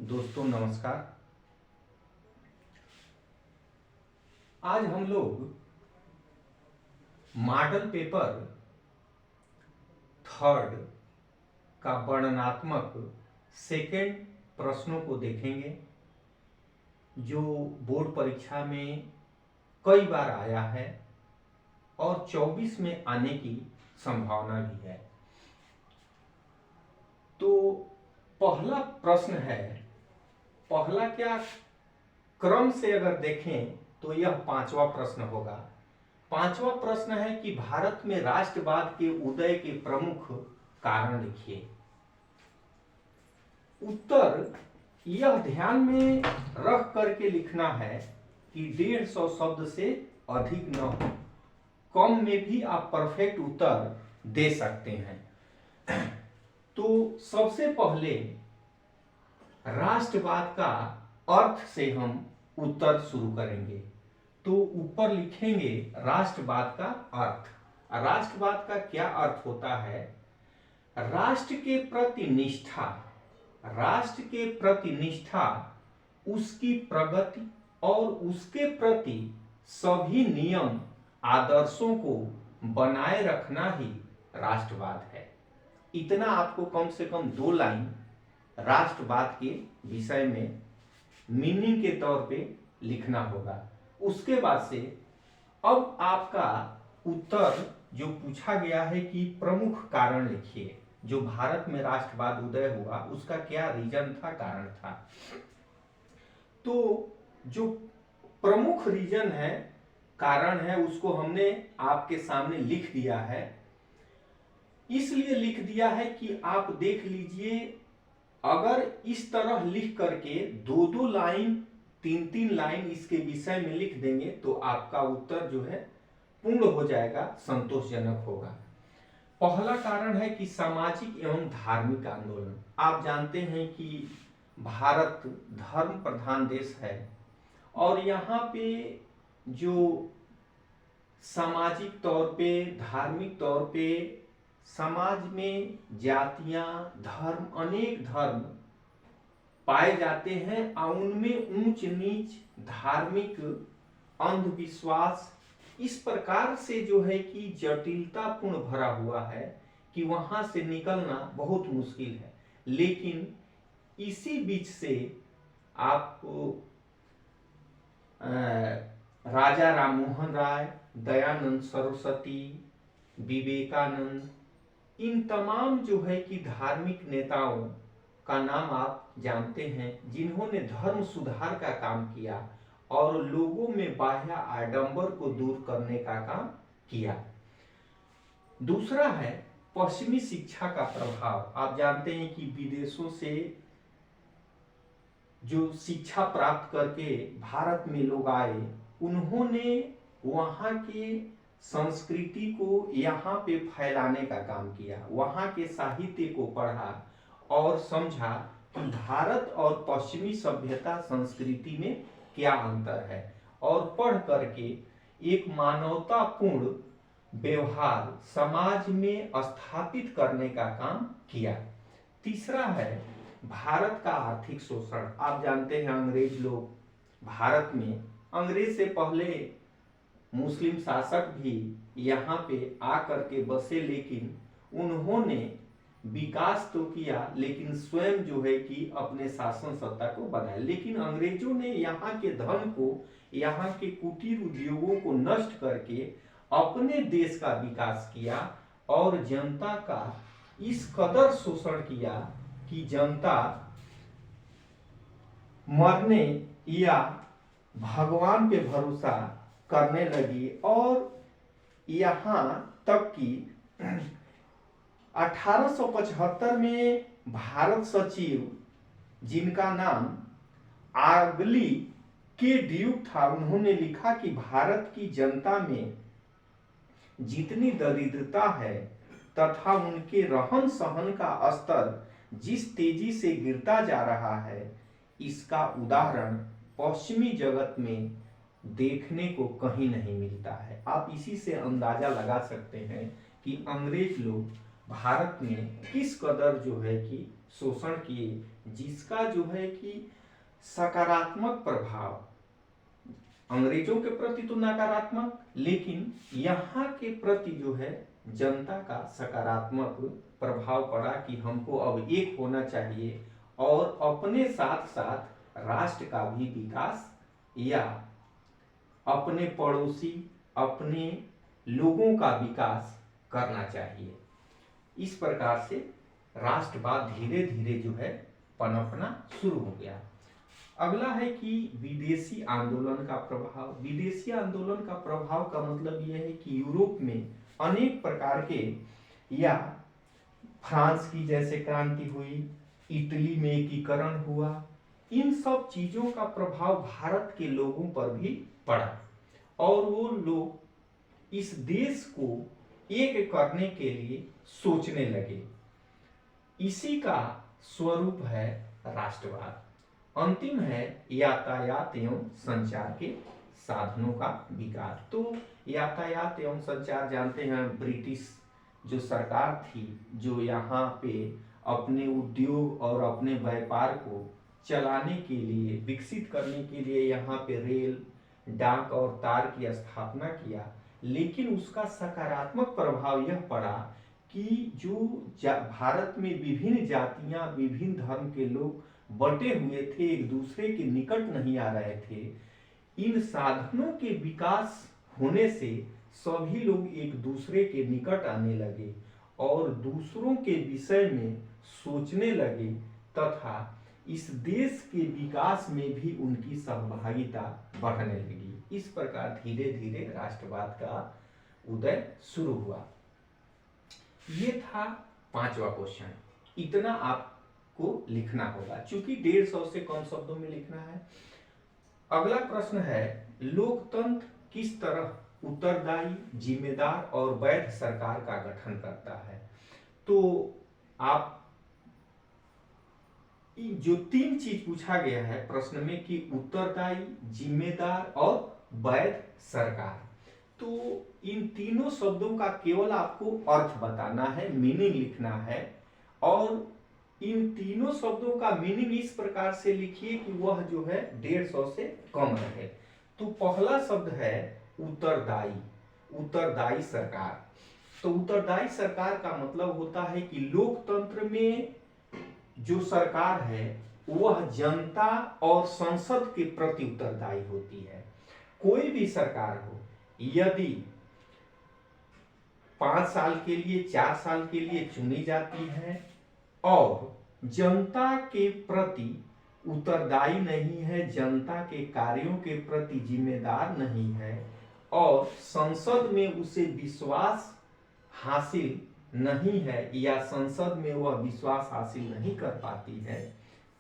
दोस्तों नमस्कार। आज हम लोग मॉडल पेपर थर्ड का वर्णनात्मक सेकेंड प्रश्नों को देखेंगे, जो बोर्ड परीक्षा में कई बार आया है और 24 में आने की संभावना भी है। तो पहला प्रश्न है, पहला क्या क्रम से अगर देखें तो यह पांचवा प्रश्न होगा। पांचवा प्रश्न है कि भारत में राष्ट्रवाद के उदय के प्रमुख कारण लिखिए। उत्तर यह ध्यान में रख करके लिखना है कि 150 शब्द से अधिक न हो। कम में भी आप परफेक्ट उत्तर दे सकते हैं। तो सबसे पहले राष्ट्रवाद का अर्थ से हम उत्तर शुरू करेंगे। तो ऊपर लिखेंगे राष्ट्रवाद का अर्थ। राष्ट्रवाद का क्या अर्थ होता है? राष्ट्र के प्रति निष्ठा, राष्ट्र के प्रति निष्ठा, उसकी प्रगति और उसके प्रति सभी नियम आदर्शों को बनाए रखना ही राष्ट्रवाद है। इतना आपको कम से कम 2 लाइन राष्ट्रवाद के विषय में मीनिंग के तौर पे लिखना होगा। उसके बाद से अब आपका उत्तर जो पूछा गया है कि प्रमुख कारण लिखिए, जो भारत में राष्ट्रवाद उदय हुआ उसका क्या रीजन था, कारण था। तो जो प्रमुख रीजन है, कारण है, उसको हमने आपके सामने लिख दिया है। इसलिए लिख दिया है कि आप देख लीजिए, अगर इस तरह लिख करके 2-2 लाइन 3-3 लाइन इसके विषय में लिख देंगे तो आपका उत्तर जो है पूर्ण हो जाएगा, संतोषजनक होगा। पहला कारण है कि सामाजिक एवं धार्मिक आंदोलन। आप जानते हैं कि भारत धर्म प्रधान देश है और यहाँ पे जो सामाजिक तौर पे, धार्मिक तौर पे समाज में जातियां, धर्म, अनेक धर्म पाए जाते हैं और उनमें ऊंच नीच, धार्मिक अंधविश्वास इस प्रकार से जो है कि जटिलता पूर्ण भरा हुआ है कि वहां से निकलना बहुत मुश्किल है। लेकिन इसी बीच से आपको राजा राममोहन राय, दयानंद सरस्वती, विवेकानंद, इन तमाम जो है कि धार्मिक नेताओं का नाम आप जानते हैं, जिन्होंने धर्म सुधार का काम किया और लोगों में बाह्य आडंबर को दूर करने का काम किया। दूसरा है पश्चिमी शिक्षा का प्रभाव। आप जानते हैं कि विदेशों से जो शिक्षा प्राप्त करके भारत में लोग आए, उन्होंने वहाँ के संस्कृति को यहाँ पे फैलाने का काम किया, वहाँ के साहित्य को पढ़ा और समझा कि भारत और पश्चिमी सभ्यता संस्कृति में क्या अंतर है, और पढ़ करके एक मानवतापूर्ण व्यवहार समाज में स्थापित करने का काम किया। तीसरा है भारत का आर्थिक शोषण। आप जानते हैं अंग्रेज लोग भारत में, अंग्रेज से पहले मुस्लिम शासक भी यहाँ पे आकर के बसे, लेकिन उन्होंने विकास तो किया लेकिन स्वयं जो है कि अपने शासन सत्ता को बनाया। लेकिन अंग्रेजों ने यहाँ के धन को, यहाँ के कुटीर उद्योगों को नष्ट करके अपने देश का विकास किया और जनता का इस कदर शोषण किया कि जनता मरने या भगवान पे भरोसा करने लगी। और यहाँ तक कि 1875 में भारत सचिव, जिनका नाम आगली के ड्यूक था, उन्होंने लिखा कि भारत की जनता में जितनी दरिद्रता है तथा उनके रहन सहन का स्तर जिस तेजी से गिरता जा रहा है, इसका उदाहरण पश्चिमी जगत में देखने को कहीं नहीं मिलता है। आप इसी से अंदाजा लगा सकते हैं कि अंग्रेज लोग भारत में किस कदर जो है कि शोषण किए, जिसका जो है कि सकारात्मक प्रभाव, अंग्रेजों के प्रति तो नकारात्मक, लेकिन यहाँ के प्रति जो है जनता का सकारात्मक प्रभाव पड़ा कि हमको अब एक होना चाहिए और अपने साथ साथ राष्ट्र का भी विकास या अपने पड़ोसी, अपने लोगों का विकास करना चाहिए। इस प्रकार से राष्ट्रवाद धीरे धीरे जो है पनपना शुरू हो गया। अगला है कि विदेशी आंदोलन का प्रभाव। विदेशी आंदोलन का प्रभाव का मतलब यह है कि यूरोप में अनेक प्रकार के, या फ्रांस की जैसे क्रांति हुई, इटली में एकीकरण हुआ, इन सब चीजों का प्रभाव भारत के लोगों पर भी पड़ा और वो लोग इस देश को एक करने के लिए सोचने लगे। इसी का स्वरूप है राष्ट्रवाद। अंतिम है यातायात एवं संचार के साधनों का विकास। तो यातायात एवं संचार जानते हैं, ब्रिटिश जो सरकार थी जो यहाँ पे अपने उद्योग और अपने व्यापार को चलाने के लिए, विकसित करने के लिए यहाँ पे रेल, डाक और तार की स्थापना किया, लेकिन उसका सकारात्मक प्रभाव यह पड़ा कि जो भारत में विभिन्न जातियां, विभिन्न धर्म के लोग बटे हुए थे, एक दूसरे के निकट नहीं आ रहे थे, इन साधनों के विकास होने से सभी लोग एक दूसरे के निकट आने लगे और दूसरों के विषय में सोचने लगे तथा इस देश के विकास में भी उनकी सहभागिता बढ़ने लगी। इस प्रकार धीरे धीरे राष्ट्रवाद का उदय शुरू हुआ। ये था 5वां क्वेश्चन। इतना आपको लिखना होगा, चूंकि 150 से कम शब्दों में लिखना है। अगला प्रश्न है, लोकतंत्र किस तरह उत्तरदायी, जिम्मेदार और वैध सरकार का गठन करता है? तो आप जो 3 चीज पूछा गया है प्रश्न में कि उत्तरदायी, जिम्मेदार और वैध सरकार, तो इन तीनों शब्दों का केवल आपको अर्थ बताना है, मीनिंग लिखना है और इन तीनों शब्दों का मीनिंग इस प्रकार से लिखिए कि वह जो है 150 से कम रहे। तो पहला शब्द है उत्तरदायी, उत्तरदायी सरकार। तो उत्तरदायी सरकार का मतलब होता है कि लोकतंत्र में जो सरकार है वह जनता और संसद के प्रति उत्तरदायी होती है। कोई भी सरकार हो, यदि 5 साल के लिए, 4 साल के लिए चुनी जाती है और जनता के प्रति उत्तरदायी नहीं है, जनता के कार्यों के प्रति जिम्मेदार नहीं है और संसद में उसे विश्वास हासिल नहीं है या संसद में वह विश्वास हासिल नहीं कर पाती है,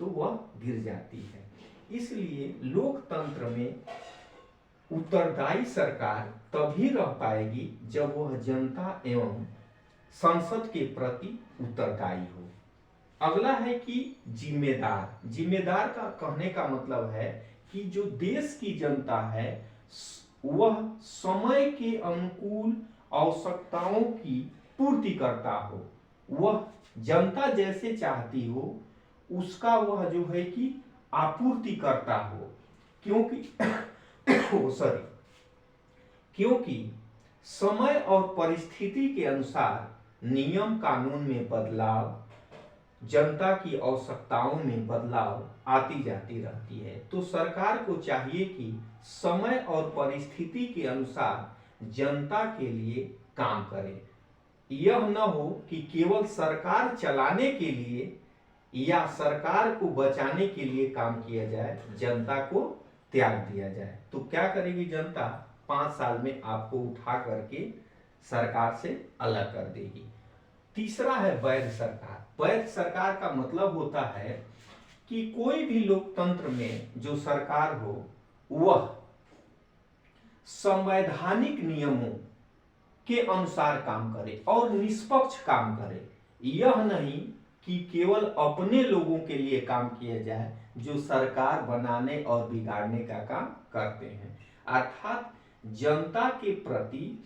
तो वह गिर जाती है। इसलिए लोकतंत्र में उत्तरदायी सरकार तभी रह पाएगी जब वह जनता एवं संसद के प्रति उत्तरदायी हो। अगला है कि जिम्मेदार। जिम्मेदार का कहने का मतलब है कि जो देश की जनता है वह समय के अनुकूल आवश्यकताओं की पूर्ति करता हो, वह जनता जैसे चाहती हो उसका वह जो है कि आपूर्ति करता हो, क्योंकि समय और परिस्थिति के अनुसार नियम कानून में बदलाव, जनता की आवश्यकताओं में बदलाव आती जाती रहती है। तो सरकार को चाहिए कि समय और परिस्थिति के अनुसार जनता के लिए काम करे। यह न हो कि केवल सरकार चलाने के लिए या सरकार को बचाने के लिए काम किया जाए, जनता को त्याग दिया जाए। तो क्या करेगी जनता? 5 साल में आपको उठा करके सरकार से अलग कर देगी। तीसरा है वैध सरकार। वैध सरकार का मतलब होता है कि कोई भी लोकतंत्र में जो सरकार हो वह संवैधानिक नियमों के अनुसार काम करे और निष्पक्ष काम करे। यह नहीं कि केवल अपने लोगों के लिए काम किया जाए जो सरकार बनाने और बिगाड़ने का काम करते हैं। अर्थात जनता के प्रति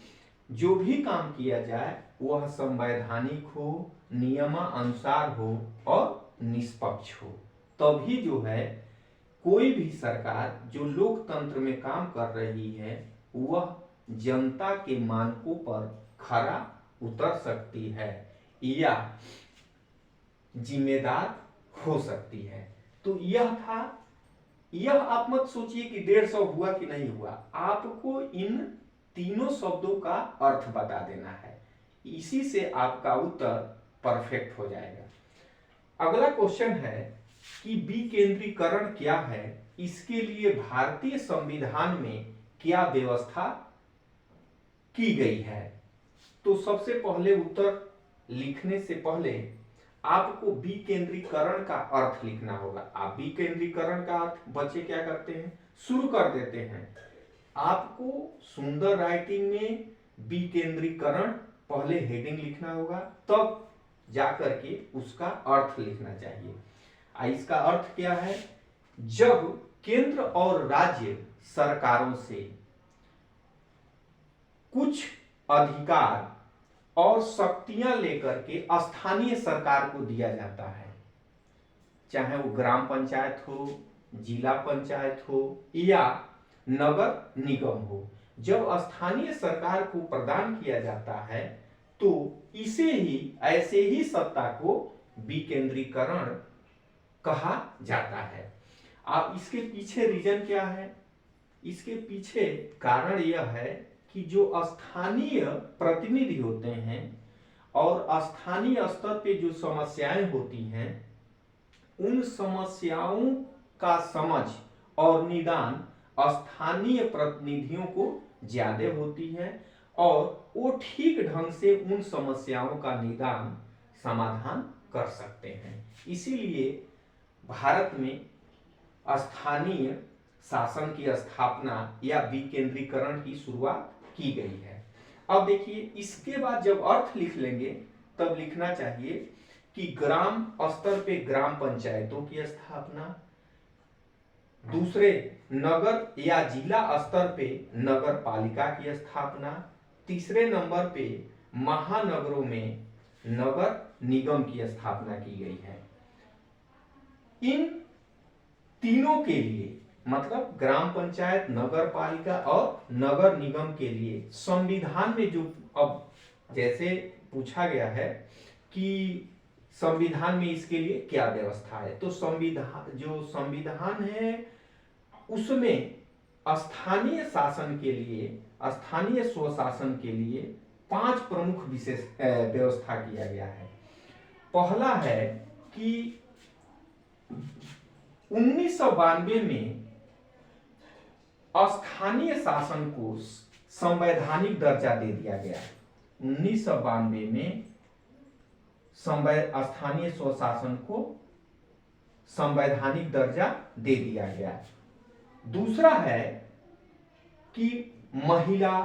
जो भी काम किया जाए वह संवैधानिक हो, नियमानुसार हो और निष्पक्ष हो। तभी जो है कोई भी सरकार जो लोकतंत्र में काम कर रही है वह जनता के मानकों पर खरा उतर सकती है या जिम्मेदार हो सकती है। तो यह था। यह आप मत सोचिए कि 150 हुआ कि नहीं हुआ, आपको इन तीनों शब्दों का अर्थ बता देना है, इसी से आपका उत्तर परफेक्ट हो जाएगा। अगला क्वेश्चन है कि विकेंद्रीकरण क्या है, इसके लिए भारतीय संविधान में क्या व्यवस्था की गई है। तो सबसे पहले उत्तर लिखने से पहले आपको विकेंद्रीकरण का अर्थ लिखना होगा। आप विकेंद्रीकरण का अर्थ बच्चे क्या करते हैं, शुरू कर देते हैं। आपको सुंदर राइटिंग में विकेंद्रीकरण पहले हेडिंग लिखना होगा, तब जाकर के उसका अर्थ लिखना चाहिए। इसका अर्थ क्या है, जब केंद्र और राज्य सरकारों से कुछ अधिकार और शक्तियां लेकर के स्थानीय सरकार को दिया जाता है, चाहे वो ग्राम पंचायत हो, जिला पंचायत हो या नगर निगम हो। जब स्थानीय सरकार को प्रदान किया जाता है तो इसे ही, ऐसे ही सत्ता को विकेंद्रीकरण कहा जाता है। अब इसके पीछे रीजन क्या है, इसके पीछे कारण यह है कि जो स्थानीय प्रतिनिधि होते हैं और स्थानीय स्तर पे जो समस्याएं होती हैं, उन समस्याओं का समझ और निदान स्थानीय प्रतिनिधियों को ज्यादा होती है और वो ठीक ढंग से उन समस्याओं का निदान समाधान कर सकते हैं। इसीलिए भारत में स्थानीय शासन की स्थापना या विकेंद्रीकरण की शुरुआत की गई है। अब देखिए, इसके बाद जब अर्थ लिख लेंगे तब लिखना चाहिए कि ग्राम स्तर पे ग्राम पंचायतों की स्थापना, दूसरे नगर या जिला स्तर पे नगर पालिका की स्थापना, तीसरे नंबर पे महानगरों में नगर निगम की स्थापना की गई है। इन तीनों के लिए, मतलब ग्राम पंचायत, नगर पालिका और नगर निगम के लिए संविधान में जो, अब जैसे पूछा गया है कि संविधान में इसके लिए क्या व्यवस्था है, तो संविधान, जो संविधान है उसमें स्थानीय शासन के लिए, स्थानीय स्वशासन के लिए 5 प्रमुख विशेष व्यवस्था किया गया है। पहला है कि 1992 में स्थानीय शासन को संवैधानिक दर्जा दे दिया गया। 1992 में स्थानीय स्वशासन को संवैधानिक दर्जा दे दिया गया। दूसरा है कि महिला,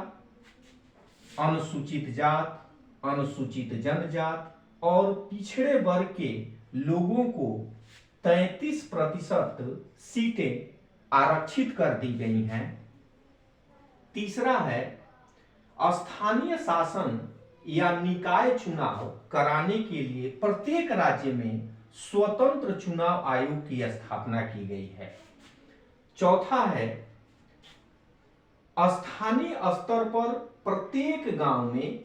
अनुसूचित जात, अनुसूचित जनजात और पिछड़े वर्ग के लोगों को 33% सीटें आरक्षित कर दी गई हैं। तीसरा है स्थानीय शासन या निकाय चुनाव कराने के लिए प्रत्येक राज्य में स्वतंत्र चुनाव आयोग की स्थापना की गई है। चौथा है स्थानीय स्तर पर प्रत्येक गांव में,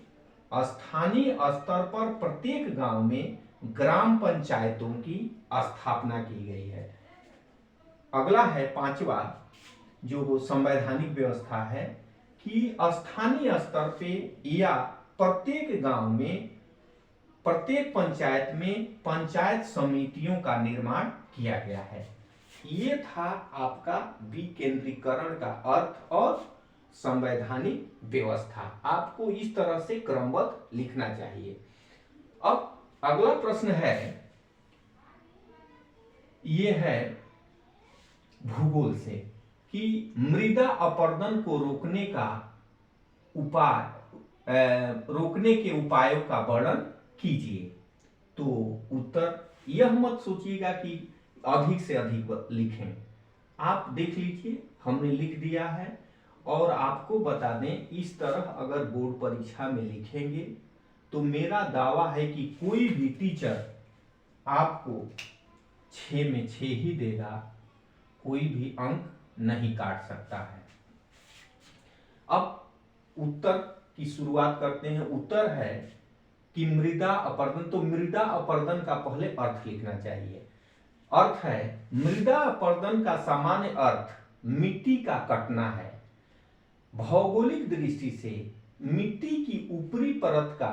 स्थानीय स्तर पर प्रत्येक गांव में ग्राम पंचायतों की स्थापना की गई है। अगला है 5वां, जो संवैधानिक व्यवस्था है कि स्थानीय स्तर पे या प्रत्येक गांव में, प्रत्येक पंचायत में पंचायत समितियों का निर्माण किया गया है। ये था आपका विकेंद्रीकरण का अर्थ और संवैधानिक व्यवस्था। आपको इस तरह से क्रमबद्ध लिखना चाहिए। अब अगला प्रश्न है, ये है भूगोल से, कि मृदा अपरदन को रोकने का उपाय, रोकने के उपायों का वर्णन कीजिए। तो उत्तर, यह मत सोचिएगा कि अधिक से अधिक लिखें। आप देख लीजिए, हमने लिख दिया है और आपको बता दें, इस तरह अगर बोर्ड परीक्षा में लिखेंगे तो मेरा दावा है कि कोई भी टीचर आपको 6 में 6 ही देगा, कोई भी अंक नहीं काट सकता है। अब उत्तर की शुरुआत करते हैं। उत्तर है कि मृदा अपरदन। तो मृदा अपरदन का पहले अर्थ लिखना चाहिए। अर्थ है, मृदा अपरदन का सामान्य अर्थ मिट्टी का कटना है। भौगोलिक दृष्टि से मिट्टी की ऊपरी परत का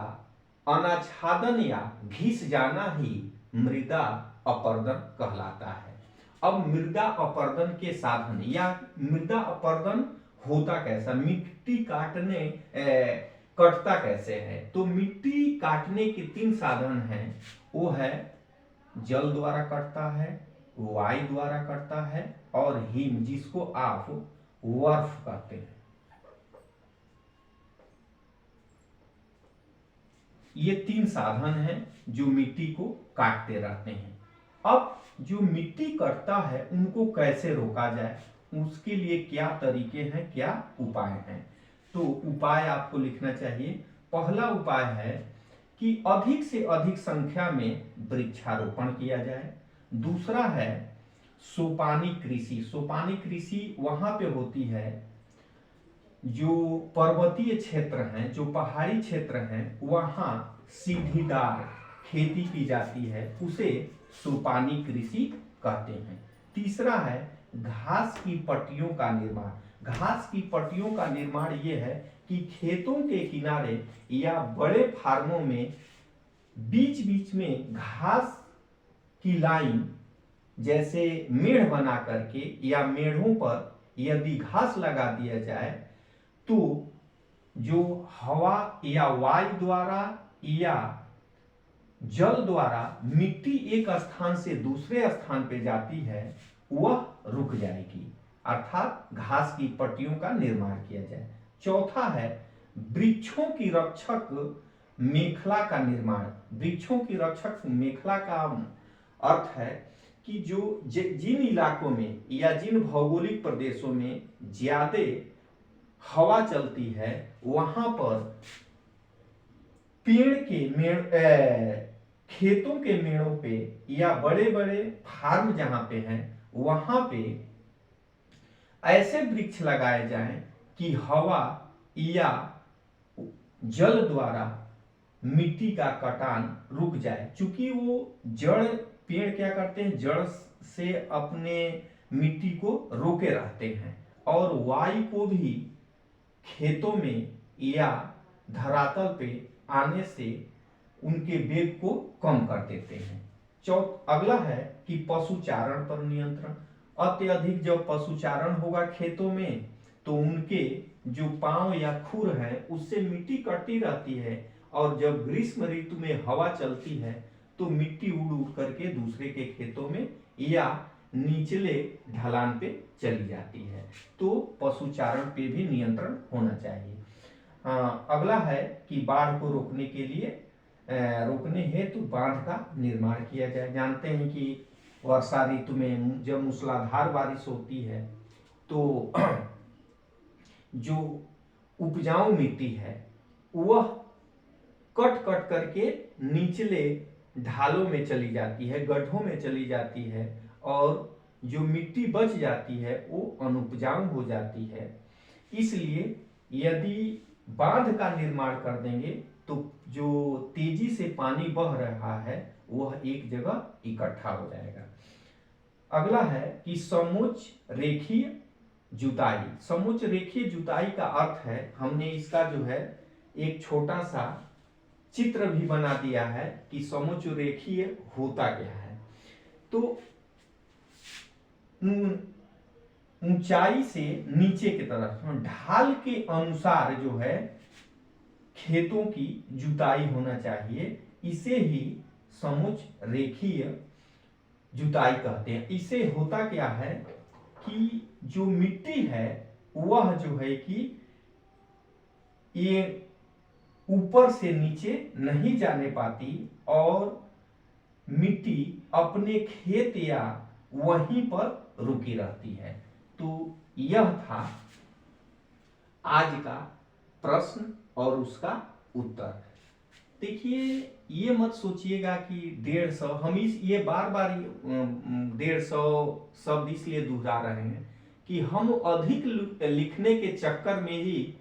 अनाच्छादन या घिस जाना ही मृदा अपरदन कहलाता है। अब मृदा अपरदन के साधन या मृदा अपरदन होता कैसा, मिट्टी कटता कैसे है। तो मिट्टी काटने के 3 साधन हैं। वो है जल द्वारा कटता है, वायु द्वारा कटता है और हिम, जिसको आप वर्फ कहते हैं। ये 3 साधन हैं जो मिट्टी को काटते रहते हैं। अब जो मिट्टी कटता है उनको कैसे रोका जाए, उसके लिए क्या तरीके हैं, क्या उपाय हैं। तो उपाय आपको लिखना चाहिए। पहला उपाय है कि अधिक से अधिक संख्या में वृक्षारोपण किया जाए। दूसरा है सोपानी कृषि। सोपानी कृषि वहां पे होती है जो पर्वतीय क्षेत्र हैं, जो पहाड़ी क्षेत्र हैं, वहां सीढ़ीदार खेती की जाती है, उसे सोपानी कृषि कहते हैं। तीसरा है घास की पट्टियों का निर्माण। घास की पट्टियों का निर्माण यह है कि खेतों के किनारे या बड़े फार्मों में बीच बीच में घास की लाइन, जैसे मेढ़ बना करके या मेढ़ों पर यदि घास लगा दिया जाए तो जो हवा या वायु द्वारा या जल द्वारा मिट्टी एक स्थान से दूसरे स्थान पे जाती है, वह रुक जाएगी। अर्थात घास की पट्टियों का निर्माण किया जाए। चौथा है वृक्षों की रक्षक मेखला का निर्माण। वृक्षों की रक्षक मेखला का अर्थ है कि जो जिन इलाकों में या जिन भौगोलिक प्रदेशों में ज्यादा हवा चलती है, वहां पर पेड़ के मेड़, खेतों के मेड़ों पे या बड़े बड़े फार्म जहां पे हैं, वहां पे ऐसे वृक्ष लगाए जाएं कि हवा या जल द्वारा मिट्टी का कटान रुक जाए। चूंकि वो जड़, पेड़ क्या करते हैं, जड़ से अपने मिट्टी को रोके रहते हैं और वायु को भी खेतों में या धरातल पे आने से उनके वेग को कम कर देते हैं। अगला है कि पशुचारण पर नियंत्रण। अत्यधिक जब पशुचारण होगा खेतों में तो उनके जो पांव या खुर हैं उससे मिट्टी कटती रहती है, और जब ग्रीष्म ऋतु में हवा चलती है तो मिट्टी उड़ उड़ करके दूसरे के खेतों में या निचले ढलान पे चली जाती है। तो पशुचारण पे भी नियंत्रण होना चाहिए। अगला है कि बाढ़ को रोकने के लिए रोकने हेतु बांध का निर्माण किया जाए। जानते हैं कि वर्षा ऋतु में जब मूसलाधार बारिश होती है तो जो उपजाऊ मिट्टी है वह कट कट करके निचले ढालों में चली जाती है, गड्ढों में चली जाती है, और जो मिट्टी बच जाती है वो अनुपजाऊ हो जाती है। इसलिए यदि बांध का निर्माण कर देंगे तो जो तेजी से पानी बह रहा है वह एक जगह इकट्ठा हो जाएगा। अगला है कि समोच्च रेखीय जुताई। समोच्च रेखीय जुताई का अर्थ है, हमने इसका जो है एक छोटा सा चित्र भी बना दिया है कि समोच्च रेखीय होता क्या है। तो ऊंचाई से नीचे की तरफ ढाल के अनुसार जो है खेतों की जुताई होना चाहिए, इसे ही समोच्च रेखीय जुताई कहते हैं। इसे होता क्या है कि जो मिट्टी है वह जो है कि ये ऊपर से नीचे नहीं जाने पाती और मिट्टी अपने खेत या वहीं पर रुकी रहती है। तो यह था आज का प्रश्न और उसका उत्तर। देखिए, ये मत सोचिएगा कि 150, हम इस ये बार बार 150 शब्द इसलिए दोहरा रहे हैं कि हम अधिक लिखने के चक्कर में ही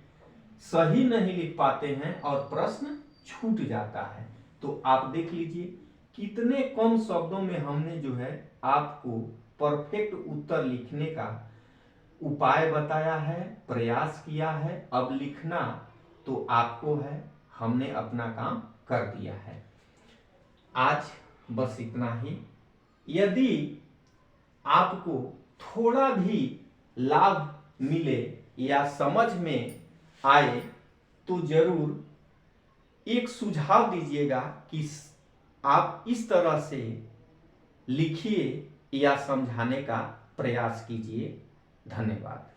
सही नहीं लिख पाते हैं और प्रश्न छूट जाता है। तो आप देख लीजिए कितने कम शब्दों में हमने जो है आपको परफेक्ट उत्तर लिखने का उपाय बताया है, प्रयास किया है। अब लिखना तो आपको है, हमने अपना काम कर दिया है। आज बस इतना ही। यदि आपको थोड़ा भी लाभ मिले या समझ में आए तो जरूर एक सुझाव दीजिएगा कि आप इस तरह से लिखिए या समझाने का प्रयास कीजिए। धन्यवाद।